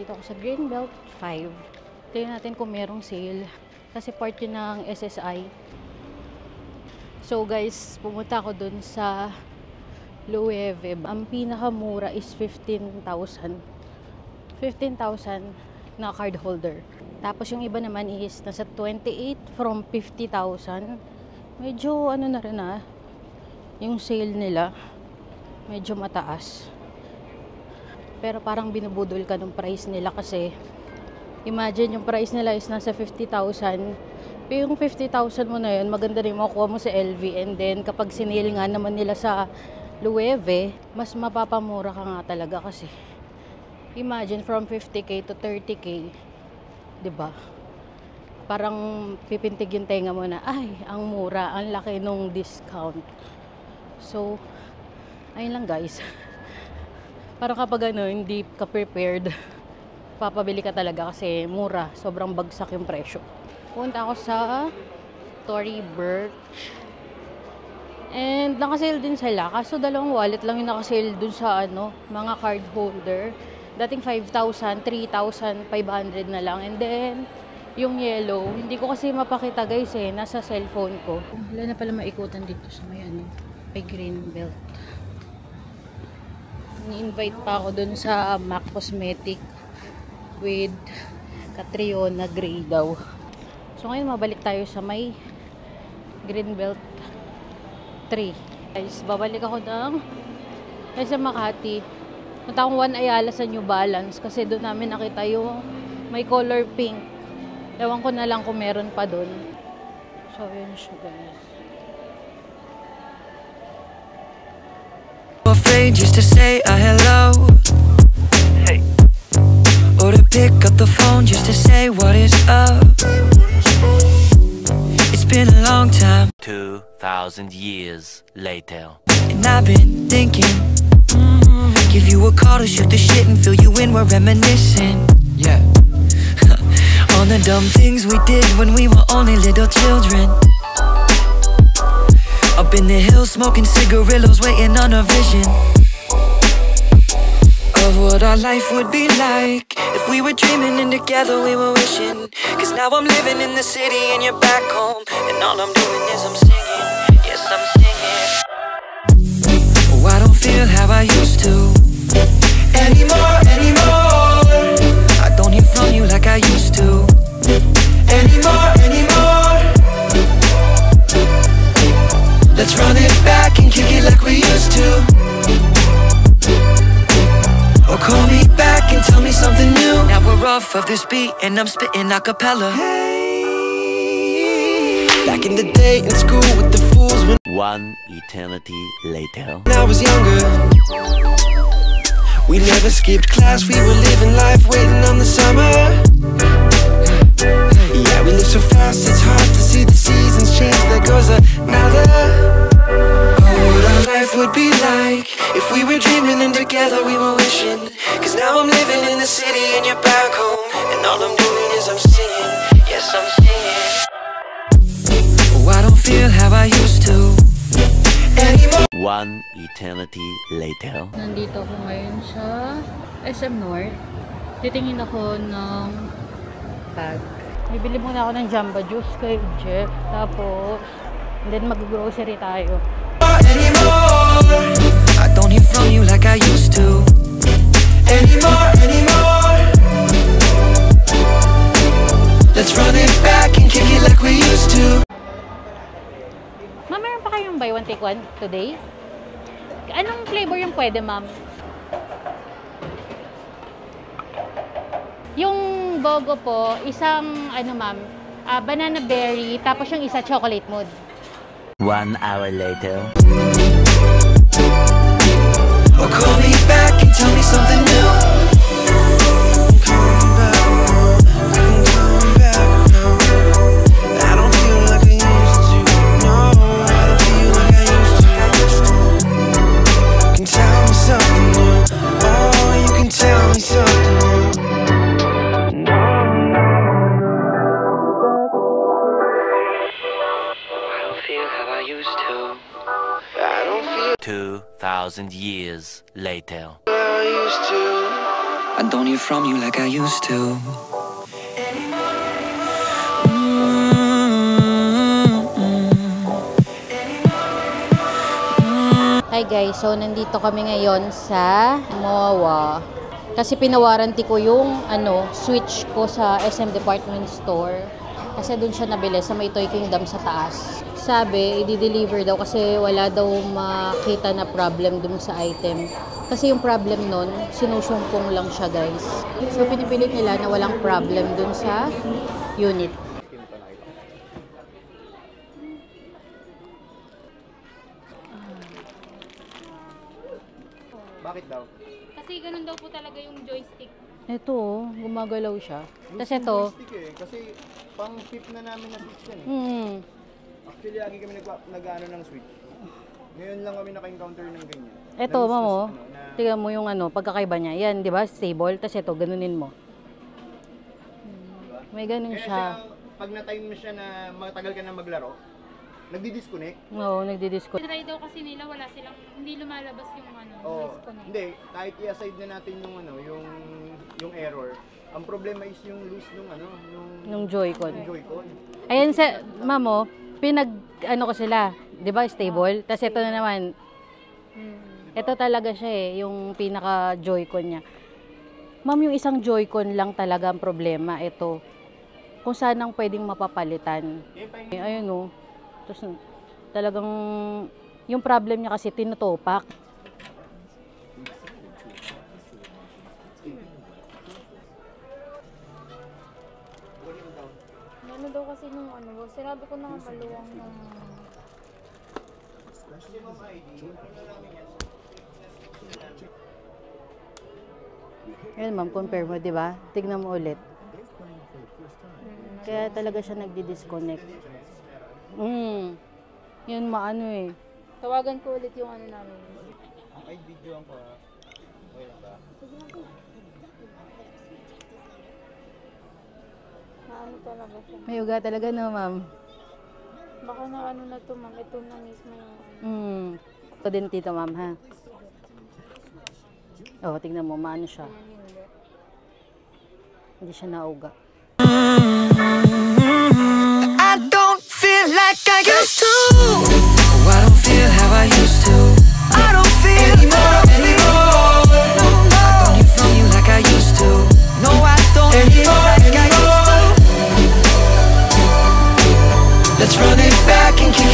Nandito ako sa Greenbelt 5. Tingnan natin kung merong sale. Kasi part yun ng SSI. So guys, pumunta ako dun sa Loewe. Ang pinakamura is 15,000. 15,000 na card holder. Tapos yung iba naman is nasa 28 from 50,000. Medyo ano na rin yung sale nila. Medyo mataas. Pero parang binubudol ka ng price nila kasi imagine yung price nila is nasa 50,000. Pero yung 50,000 mo na yun, maganda rin makuha mo sa LV. And then kapag sinil nga naman nila sa Loewe, mas mapapamura ka nga talaga kasi imagine from 50k to 30k, 'di ba? Parang pipintig yung tenga mo na, ay, ang mura, ang laki nung discount. So, ayun lang guys. Parang kapag hindi ka prepared, papabili ka talaga kasi mura, sobrang bagsak yung presyo. Punta ako sa Tory Burch. And nakasale din sila. Kaso dalawang wallet lang yung nakasale dun sa mga card holder. Dating 5,000, 3,500 na lang. And then, yung yellow, hindi ko kasi mapakita guys nasa cellphone ko. Wala na pala maikutan dito sa may may Greenbelt. Ni-invite pa ako dun sa MAC Cosmetic with Catriona Gray daw. So ngayon mabalik tayo sa may Greenbelt 3. Guys, babalik ako sa Makati. Punta akong One Ayala sa New Balance kasi doon namin nakita yung may color pink. Ewan ko na lang kung meron pa doon. So yun siya guys. Afraid just to say a hello, hey, or to pick up the phone just to say what is up. It's been a long time, 2,000 years later, and I've been thinking, give you a call to shoot the shit and fill you in, we're reminiscing, yeah, on the dumb things we did when we were only little children. Up in the hills smoking cigarillos, waiting on a vision of what our life would be like if we were dreaming and together we were wishing. Cause now I'm living in the city and you're back home, and all I'm doing is I'm singing, yes I'm singing. Oh, I don't feel how I used to anymore. I don't hear from you like I used to anymore. Let's run it back and kick it like we used to. Or call me back and tell me something new. Now we're off of this beat and I'm spitting a cappella. Hey, back in the day in school with the fools when one eternity later, I was younger. We never skipped class, we were living life waiting on the summer. Yeah, we live so fast, it's hard to see the seasons change. There goes another. Oh, what our life would be like if we were dreaming and together we were wishing. Cause now I'm living in the city and you're back home, and all I'm doing is I'm singing, yes I'm singing. Oh, I don't feel how I used to anymore. One eternity later. Nandito ako ngayon sa SM North. Titingin ako ng bag. Bibili muna ako ng Jamba Juice kay Jeff. Tapos, and then mag-grocery tayo. Anymore. I don't hear from you like I used to anymore. Let's run it back and kick it like we used to. Ma'am, meron pa kayong buy one take one today? Anong flavor yung pwede, ma'am? Yung bogo po, isang ma'am, banana berry, tapos yung isa chocolate mood. 1 hour later. Or call me back and tell me something new. I don't feel like I used to. No, I don't feel like I used to. You can tell me something new. Oh, you can tell me something new. I don't feel how I used to. I don't feel 2,000 years later. I used to. I don't hear from you like I used to. Hi guys, so nandito kami ngayon sa MOA. Kasi pinawaranty ko yung switch ko sa SM Department Store. Kasi doon siya nabili sa may Toy Kingdom sa taas. Sabi, i-deliver daw kasi wala daw makita na problem dun sa item. Kasi yung problem nun, sinusumpong lang siya guys. So pinipilit nila na walang problem dun sa unit. Bakit daw? Kasi ganun daw po talaga yung joystick. Ito, gumagalaw siya. Tapos ito, Joystick eh. Kasi pang flip na namin na switch yan eh. Actually, lagi kami nag-ano ng switch. Ngayon lang kami naka-encounter ng ganyan. ito, Na-discuss, mamo, na tingnan mo yung pagkakaiba niya. Yan, di ba? Stable. Tapos ito, ganunin mo. May ganun Kaya siya. pag na-time mo siya na matagal ka na maglaro, nagdi-disconnect. Oo, nagdi-disco. Try daw kasi nila wala silang, hindi lumalabas yung Oo. disconnect. Hindi, kahit i-aside na natin yung yung error. Ang problema is yung loose Yung Joy-Con. yung Joy-Con. Ayan sa, mamo, ko sila. Di ba? Stable. Tapos ito na naman. Ito talaga siya yung pinaka Joy-Con niya. Ma'am, yung isang Joy-Con lang talaga ang problema. Ito. Kung saan ang pwedeng mapapalitan. Ayun o. Tapos talagang, yung problem niya kasi tinutopak. Ano daw kasi nung sinabi ko na nga maluwang ng... Ayun ma'am, compare mo, di ba? Tignan mo ulit. Kaya talaga siya nagdi-disconnect. Yun maano eh. Tawagan ko ulit yung namin. Ay, video ang pa. Okay lang ba? Naano talaga siya. May uga talaga no ma'am. Baka na to ma'am, ito na mismo yung Ito din tito ma'am ha. Oh, tignan mo, maano siya. Hindi siya nauga. I don't feel like I used to. Oh, I don't feel how I used to. I don't feel anymore. No, no. I don't hear from you like I used to. No, I don't feel like I used to. Let's run it back and keep